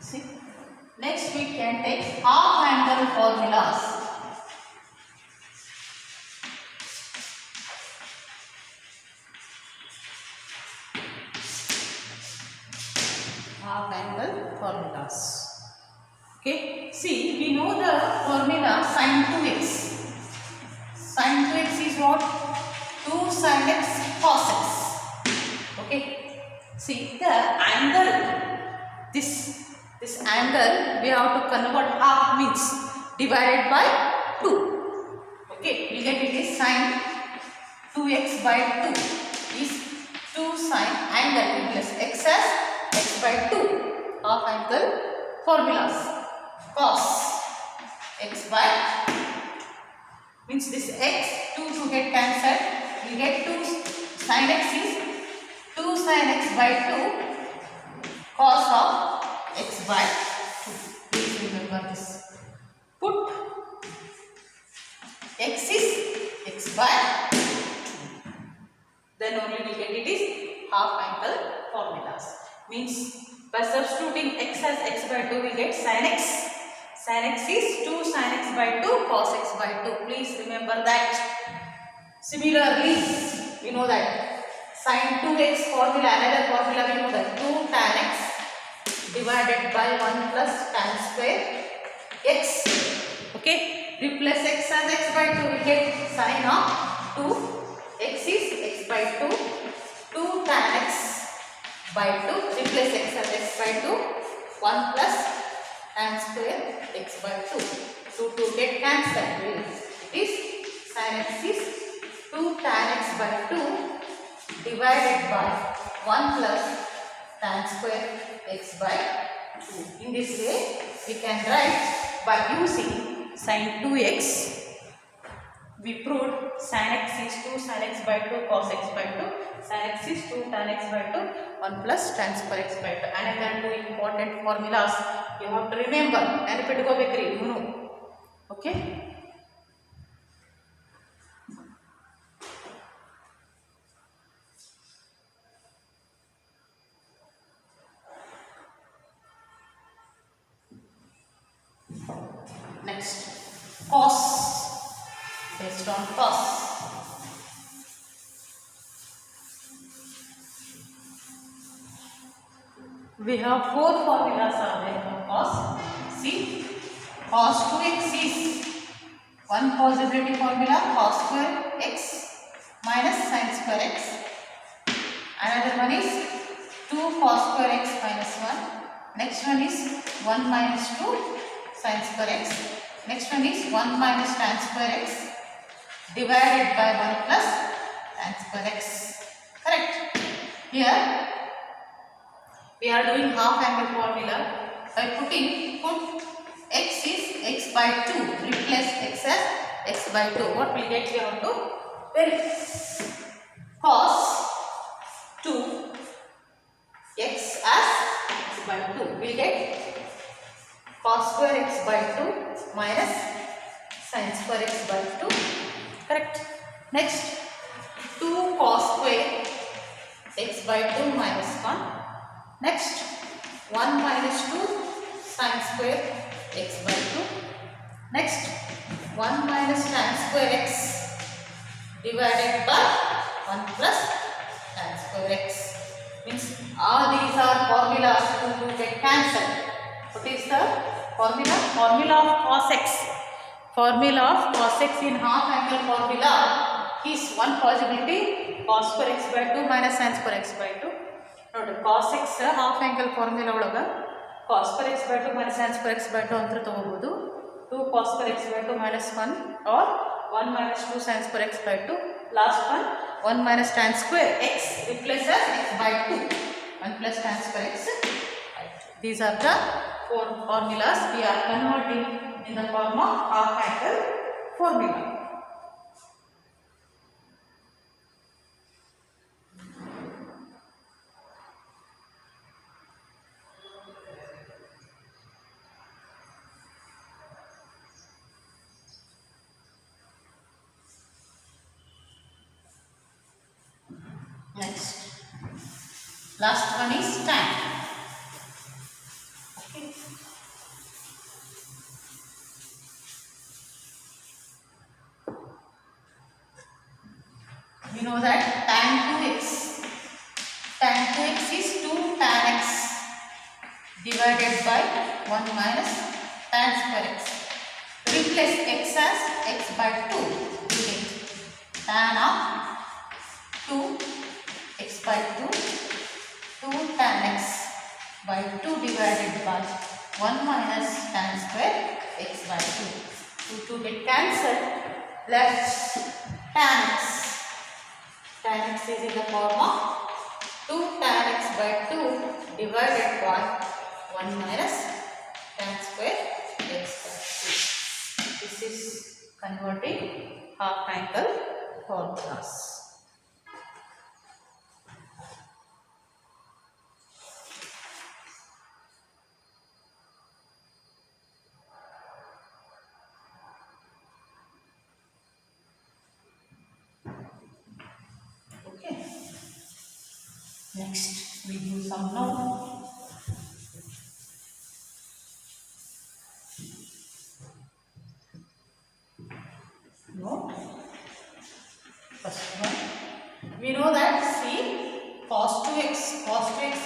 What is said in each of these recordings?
See, next we can take half angle formulas. Half angle formulas. Okay, see, we know the formula sin 2x. Sin 2x is what? 2 sin x cos x. Okay, see the angle, this angle we have to convert half means divided by 2. Okay, we get it is sin 2x by 2 is 2 sin angle plus x as x by 2. Half angle formulas. Cos x by means this x 2 to get cancelled, we get 2 sin x is 2 sin x by 2 cos of x by 2. Please remember this. Put x is x by 2. Then only we get it is half angle formulas. Means by substituting x as x by 2 we get sin x. Sin x is 2 sin x by 2 cos x by 2. Please remember that. Similarly, we know that sin 2x formula, another formula we know that 2 tan x divided by 1 plus tan square x. Okay, replace x as x by 2, we get sin of 2, x is x by 2, 2 tan x by 2, replace x as x by 2, 1 plus tan square x by 2. 2 get cancelled. It is sin x is 2 tan x by 2 divided by 1 plus tan square x by 2. In this way, we can write by using sin 2x. We proved sin x is 2 sin x by 2 cos x by 2. Sin x is 2 tan x by 2 1 plus tan square x by 2. Another two important formulas you have to remember. And repeat go back. You know. Okay. Next, cos. Based on cos. We have 4 formulas are there for cos. See, cos 2x is one possibility formula, cos square x minus sin square x. Another one is 2 cos square x minus 1. Next one is 1 minus 2 sin square x. Next one is 1 minus tan square x divided by 1 plus tan square x. Correct? Here we are doing half angle formula by put x is x by 2, replace x as x by 2. What we get here to verify? Cos 2 x as x by 2. We get cos square x by 2 minus sin square x by 2. Correct? Next, 2 cos square x by 2 minus 1. Next, 1 minus 2 sin square x by 2. Next, 1 minus tan square x divided by 1 plus tan square x. Means all these are formulas to get cancelled. What is the formula? Formula of cos x. Formula of cos x in half angle formula is one possibility, cos square x by 2 minus sin square x by 2. ನೋಡಿ cos x half angle formula ಒಳಗೆ cos square x by 2 minus sin square x by 2 ಅಂತ ತಗೋಬಹುದು. 2 cos square x by 2 minus 1 or 1 minus 2 sin square x by 2. Last one 1 minus tan square x replaces x by 2. 1 plus tan square x by 2. These are the 4 formulas we are converting in the form of half angle formula. Next, last one is tan. Okay. divided by 1 minus tan square x. Replace x as x by 2. You get tan of 2 x by 2 2 tan x by 2 divided by 1 minus tan square x by 2. 2 get cancelled. Left tan x. Tan x is in the form of 2 tan x by 2 divided by 1 minus tan square x by 2. This is converting half angle formulas. Okay. Next, we do some note. First one, we know that see cos 2x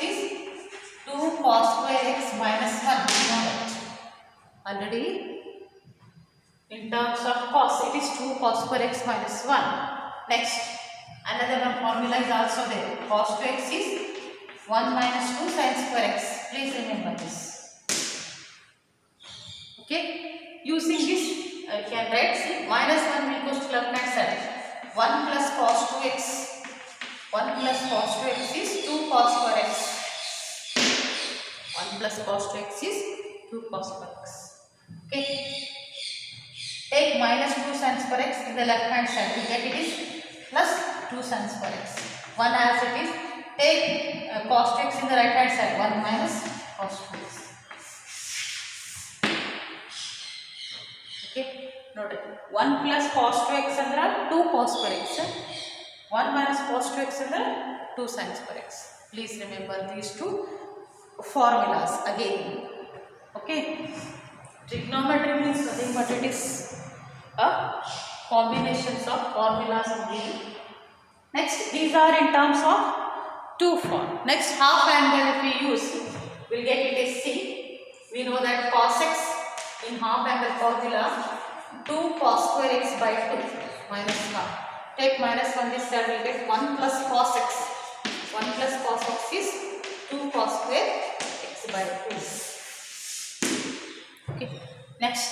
is 2 cos square x minus 1. We know that already. In terms of cos, it is 2 cos square x minus 1. Next, another one formula is also there. Cos 2x is 1 minus 2 sin square x. Please remember this. Okay, using this, I can write see minus 1 will goes to left hand side. 1 plus cos 2x. 1 plus cos 2x is 2 cos square x. 1 plus cos 2x is 2 cos square x. Okay. Take minus 2 sin square x in the left hand side. We get it is plus 2 sin square x. 1 as it is. Take cos 2x in the right hand side. 1 minus cos 2x. Okay. Note 1 plus cos 2x under 2 cos square x. 1 minus cos 2x under 2 sin square x. Please remember these two formulas again. Okay. Trigonometry means nothing but it is a combinations of formulas only. Next, these are in terms of 2 form. Next, half angle if we use, we'll get it as C. We know that cos x in half angle formula 2 cos square x by 2 minus 1. Take minus 1 this side, we will get 1 plus cos x. 1 plus cos x is 2 cos square x by 2. Okay. Next,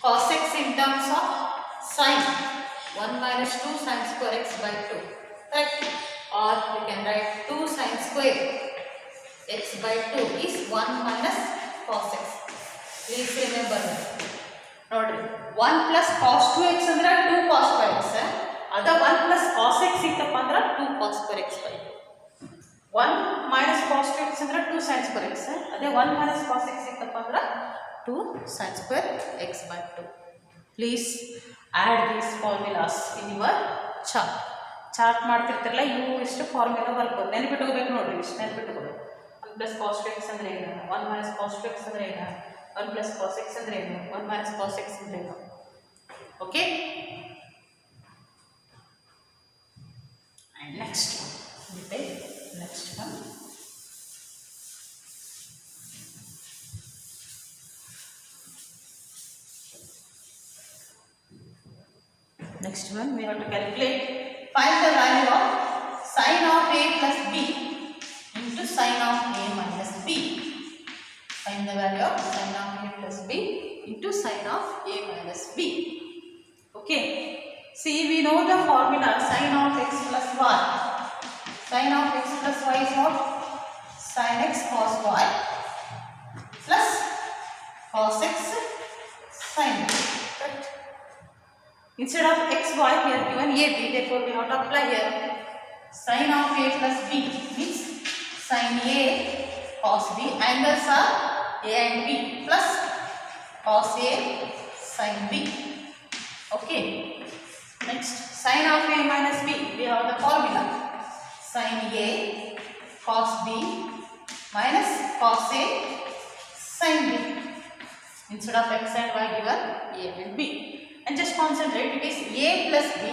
cos x in terms of sin 1 minus 2 sin square x by 2. Correct? Or we can write 2 sin square x by 2 is 1 minus cos x. Please remember that. Note 1 plus cos 2x ಅಂದ್ರೆ 2 cos square x. ಅದ 1 plus cos x ಇತ್ತಪ್ಪ ಅಂದ್ರೆ 2 cos square x by 2. 1 minus cos 2x ಅಂದ್ರೆ 2 sin square x. ಅದೇ 1 minus cos x ಇತ್ತಪ್ಪ ಅಂದ್ರೆ 2 sin square x by 2. Please add these formulas in your chart. Chart ಮಾಡ್ತಿರ್ತಿರಲ್ಲ ಇವು ಇಷ್ಟು ಫಾರ್ಮುಲಾ ಬರ್ಬೋದು. ನೆನಪಿಟ್ಕೋಬೇಕು ನೋಡ್ರಿ, ಇಷ್ಟು ನೆನಪಿಟ್ಕೋಬೇಕು. 1 plus cos 2x ಅಂದ್ರೆ ಏನು, 1 minus cos 2x ಅಂದ್ರೆ ಏನು, 1 plus cos x ಅಂದ್ರೆ ಏನು, 1 minus cos x ಅಂದ್ರೆ ಏನು. Okay. And next one, we take next one. Next one, we have to calculate. Find the value of sin of a plus b into sin of a minus b. Find the value of sin of a plus b into sin of a minus b. Okay. See, we know the formula sin of x plus y. Sin of x plus y is what? Sin x cos y plus cos x sin y. Right? Instead of xy here given ab, therefore we have to apply here sin of a plus b means sin a cos b, angles are a and b, plus cos a sin b. Okay. Next, sin of a minus b, we have the formula sin a cos b minus cos a sin b. Instead of x and y given a and b. And just concentrate, it is a plus b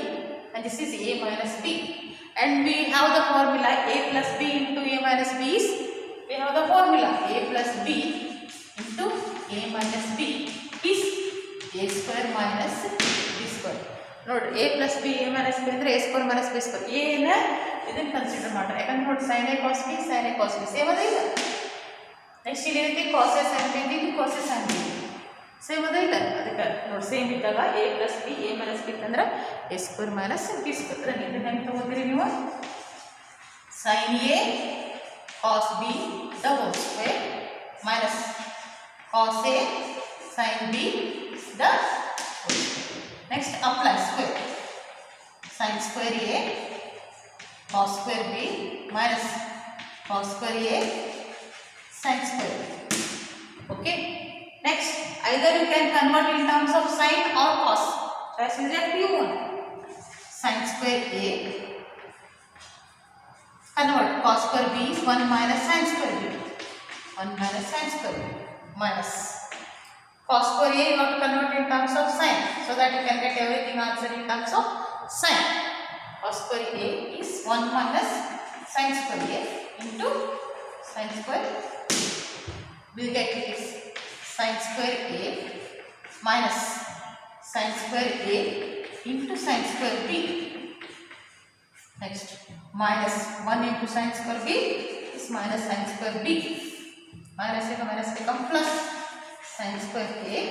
and this is a minus b. And we have the formula a plus b into a minus b is, we have the the formula a plus b into a minus b is a square minus b square. ನೋಡ್ರಿ a plus b a minus b ಅಂದರೆ a square minus b square. a ನ ಇದನ್ನು consider ಮಾಡ್ರಿ, ಯಾಕಂದ್ರೆ ನೋಡಿ sin a cos b sin a cos b same ಅದ ಇಲ್ಲ. Next ಇಲ್ಲಿ ಏನೈತಿ cos a sin b ಇಲ್ಲಿ cos a sin b same ಅದ ಇಲ್ಲ. ಅದಕ್ಕೆ ನೋಡಿ ಸೇಮ್ ಇದ್ದಾಗ a plus b a minus b ಅಂದ್ರೆ a square minus b square. ಅದನ್ನ ಇದನ್ನ ಹೆಂಗೆ ತಗೋತೀರಿ ನೀವು? sin a cos b the whole square minus cos a sin b the whole square. Next apply square. Sin square a cos square b minus cos square a sin square b. Okay. Next, either you can convert in terms of sin or cos. That's exactly you want. Sin square a, convert cos square b is 1 minus sin square b. 1 minus sin square b minus cos square a you have to convert in terms of sin, so that you can get everything answer in terms of sin. Cos square a is 1 minus sin square a into sin square. We'll get this sin square a minus sin square a into sin square b. Next, minus 1 into sin square b is minus sin square b. Minus become plus sin square a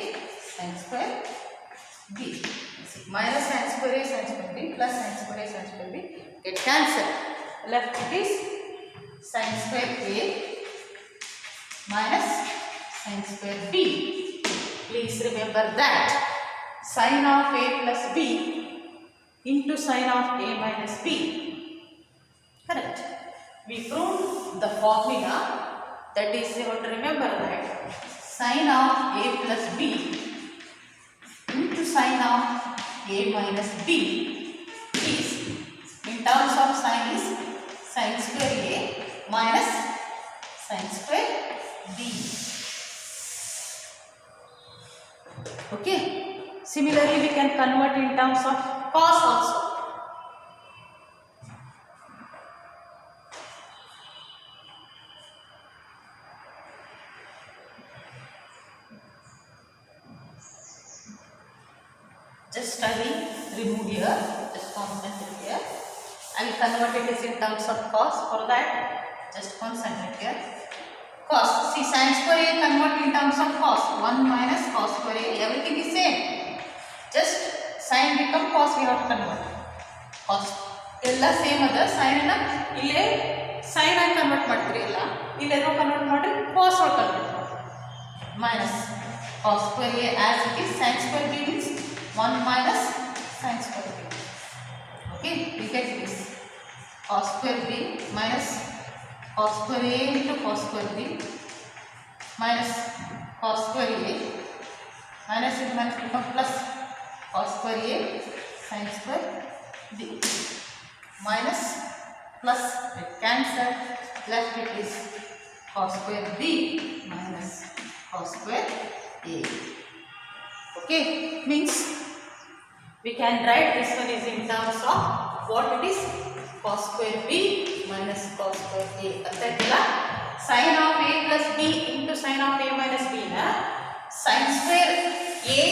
sin square b. Minus sin square a sin square b plus sin square a sin square b get cancelled. Left it is sin square a minus sin square b. Please remember that sin of a plus b into sin of a minus b. Correct. We proved the formula, that is, you have to remember that sin of a plus b into sin of a minus b is, in terms of sin, is sin square a minus sin square b. Okay. Similarly, we can convert in terms of cos also. Just I will remove here, just concentrate here. I will convert it in terms of cos. For that, just concentrate here. Cos, see, sin square a convert in terms of cos. 1 minus cos square a, everything is same. Just sin become cos, we have to convert. Cos ಎಲ್ಲ same ಅದ. sin ನ ಇಲ್ಲೇ sin ಆಗಿ convert ಮಾಡ್ತೀರಿ, ಎಲ್ಲ ಇಲ್ಲೇನೋ convert ಮಾಡಿ cos ಒಳಗೆ ಕನ್ವರ್ಟ್ ಮಾಡಿ. Minus cos square a as it is, sin square b means 1 minus sin square b. Okay, we get this cos square b minus cos square a into cos square b minus cos square a minus it minus become plus cos square a sin square b minus plus it cancel, left it is cos square b minus cos square a. Okay, means we can write this one is in terms of what it is, cos square b minus cos square a. ಅರ್ಥಾಯ್ತಲ್ಲ? sin of a plus b into sin of a minus b ನ sin square a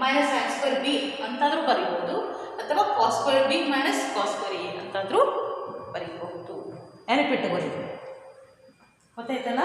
minus sin square b ಅಂತಾದ್ರೂ ಬರೀಬಹುದು, ಅಥವಾ cos square b minus cos square a ಅಂತಾದ್ರೂ ಬರೀಬಹುದು. ನೆನಪಿಟ್ಟುಕೊಳ್ಳಿ. ಗೊತ್ತಾಯ್ತಲ್ಲ?